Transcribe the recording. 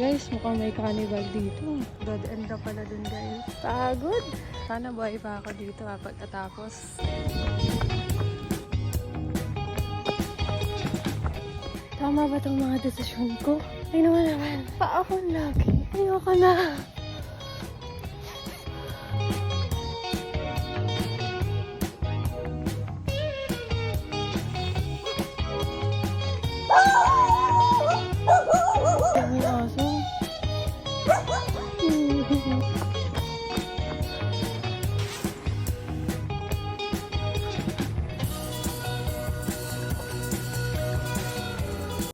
Guys, mukhang may carnival dito. Dead end na pala dun, guys. Pagod! Sana buhay pa ako dito pagkatapos. Tama ba itong mga desisyon ko? Ay naman, pa ako lagi. Ayoko na.